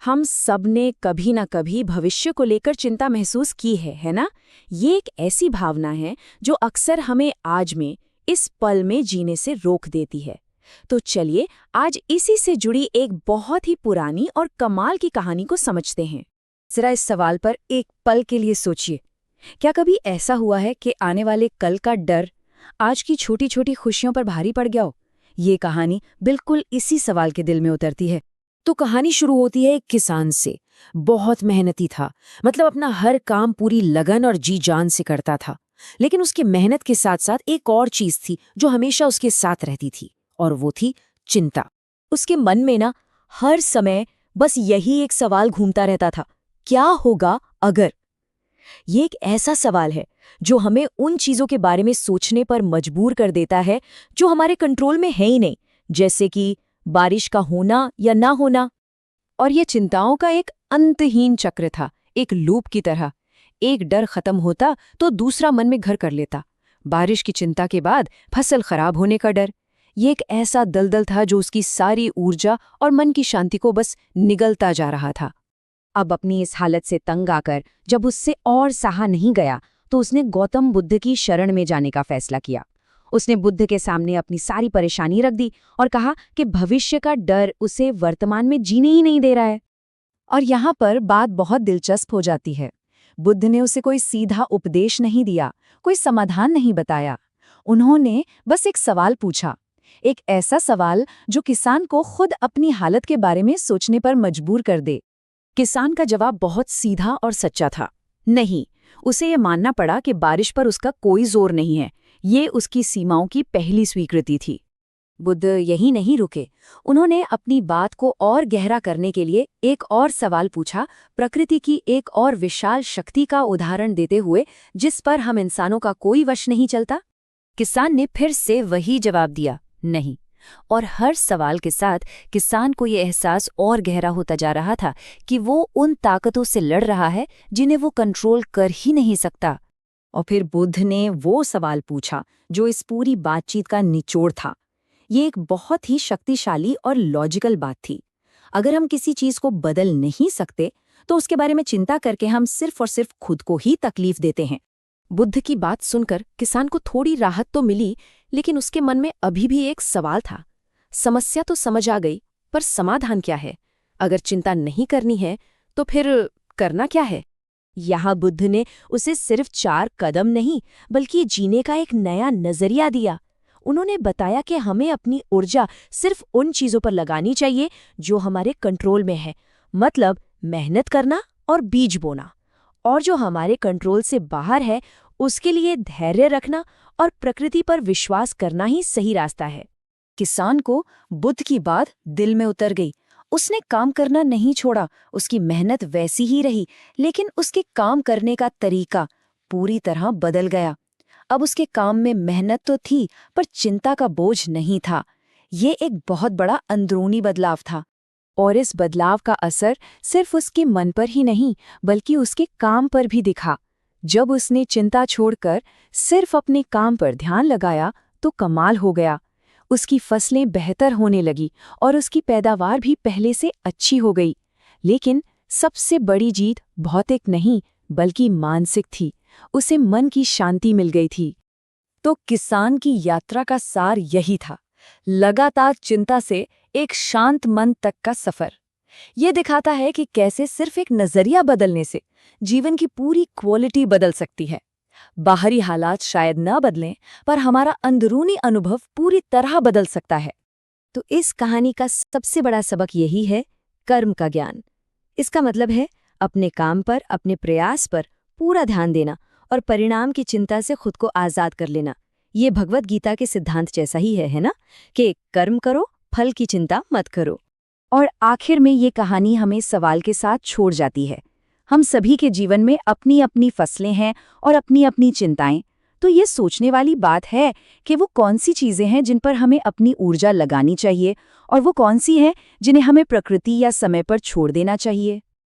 हम सब ने कभी ना कभी भविष्य को लेकर चिंता महसूस की है ना? ये एक ऐसी भावना है जो अक्सर हमें आज में, इस पल में जीने से रोक देती है। तो चलिए आज इसी से जुड़ी एक बहुत ही पुरानी और कमाल की कहानी को समझते हैं। जरा इस सवाल पर एक पल के लिए सोचिए। क्या कभी ऐसा हुआ है कि आने वाले कल का डर आज की छोटी छोटी खुशियों पर भारी पड़ गया हो? ये कहानी बिल्कुल इसी सवाल के दिल में उतरती है। तो कहानी शुरू होती है एक किसान से। बहुत मेहनती था, मतलब अपना हर काम पूरी लगन और जी जान से करता था। लेकिन उसकी मेहनत के साथ साथ एक और चीज थी जो हमेशा उसके साथ रहती थी, और वो थी चिंता। उसके मन में ना हर समय बस यही एक सवाल घूमता रहता था, क्या होगा अगर। ये एक ऐसा सवाल है जो हमें उन चीजों के बारे में सोचने पर मजबूर कर देता है जो हमारे कंट्रोल में है ही नहीं, जैसे कि बारिश का होना या ना होना। और ये चिंताओं का एक अंतहीन चक्र था, एक लूप की तरह। एक डर खत्म होता तो दूसरा मन में घर कर लेता। बारिश की चिंता के बाद फसल खराब होने का डर। ये एक ऐसा दलदल था जो उसकी सारी ऊर्जा और मन की शांति को बस निगलता जा रहा था। अब अपनी इस हालत से तंग आकर जब उससे और सहा नहीं गया तो उसने गौतम बुद्ध की शरण में जाने का फैसला किया। उसने बुद्ध के सामने अपनी सारी परेशानी रख दी और कहा कि भविष्य का डर उसे वर्तमान में जीने ही नहीं दे रहा है। और यहाँ पर बात बहुत दिलचस्प हो जाती है। बुद्ध ने उसे कोई सीधा उपदेश नहीं दिया, कोई समाधान नहीं बताया। उन्होंने बस एक सवाल पूछा, एक ऐसा सवाल जो किसान को खुद अपनी हालत के बारे में सोचने पर मजबूर कर दे। किसान का जवाब बहुत सीधा और सच्चा था, नहीं। उसे ये मानना पड़ा कि बारिश पर उसका कोई जोर नहीं है। ये उसकी सीमाओं की पहली स्वीकृति थी। बुद्ध यही नहीं रुके। उन्होंने अपनी बात को और गहरा करने के लिए एक और सवाल पूछा, प्रकृति की एक और विशाल शक्ति का उदाहरण देते हुए जिस पर हम इंसानों का कोई वश नहीं चलता। किसान ने फिर से वही जवाब दिया, नहीं। और हर सवाल के साथ किसान को ये एहसास और गहरा होता जा रहा था कि वो उन ताकतों से लड़ रहा है जिन्हें वो कंट्रोल कर ही नहीं सकता। और फिर बुद्ध ने वो सवाल पूछा जो इस पूरी बातचीत का निचोड़ था। ये एक बहुत ही शक्तिशाली और लॉजिकल बात थी। अगर हम किसी चीज को बदल नहीं सकते तो उसके बारे में चिंता करके हम सिर्फ और सिर्फ खुद को ही तकलीफ देते हैं। बुद्ध की बात सुनकर किसान को थोड़ी राहत तो मिली, लेकिन उसके मन में अभी भी एक सवाल था। समस्या तो समझ आ गई, पर समाधान क्या है? अगर चिंता नहीं करनी है तो फिर करना क्या है? यहाँ बुद्ध ने उसे सिर्फ 4 कदम नहीं बल्कि जीने का एक नया नजरिया दिया। उन्होंने बताया कि हमें अपनी ऊर्जा सिर्फ उन चीजों पर लगानी चाहिए जो हमारे कंट्रोल में है, मतलब मेहनत करना और बीज बोना। और जो हमारे कंट्रोल से बाहर है उसके लिए धैर्य रखना और प्रकृति पर विश्वास करना ही सही रास्ता है। किसान को बुद्ध की बात दिल में उतर गई। उसने काम करना नहीं छोड़ा, उसकी मेहनत वैसी ही रही, लेकिन उसके काम करने का तरीका पूरी तरह बदल गया। अब उसके काम में मेहनत तो थी, पर चिंता का बोझ नहीं था। ये एक बहुत बड़ा अंदरूनी बदलाव था। और इस बदलाव का असर सिर्फ उसके मन पर ही नहीं बल्कि उसके काम पर भी दिखा। जब उसने चिंता छोड़कर सिर्फ अपने काम पर ध्यान लगाया तो कमाल हो गया। उसकी फसलें बेहतर होने लगी और उसकी पैदावार भी पहले से अच्छी हो गई। लेकिन सबसे बड़ी जीत भौतिक नहीं बल्कि मानसिक थी। उसे मन की शांति मिल गई थी। तो किसान की यात्रा का सार यही था, लगातार चिंता से एक शांत मन तक का सफर। ये दिखाता है कि कैसे सिर्फ एक नजरिया बदलने से जीवन की पूरी क्वालिटी बदल सकती है। बाहरी हालात शायद न बदलें, पर हमारा अंदरूनी अनुभव पूरी तरह बदल सकता है। तो इस कहानी का सबसे बड़ा सबक यही है, कर्म का ज्ञान। इसका मतलब है अपने काम पर, अपने प्रयास पर पूरा ध्यान देना और परिणाम की चिंता से खुद को आजाद कर लेना। ये भगवत गीता के सिद्धांत जैसा ही है ना, कि कर्म करो, फल की चिंता मत करो। और आखिर में ये कहानी हमें सवाल के साथ छोड़ जाती है। हम सभी के जीवन में अपनी अपनी फसलें हैं और अपनी अपनी चिंताएं। तो ये सोचने वाली बात है कि वो कौन सी चीजें हैं जिन पर हमें अपनी ऊर्जा लगानी चाहिए और वो कौन सी हैं जिन्हें हमें प्रकृति या समय पर छोड़ देना चाहिए।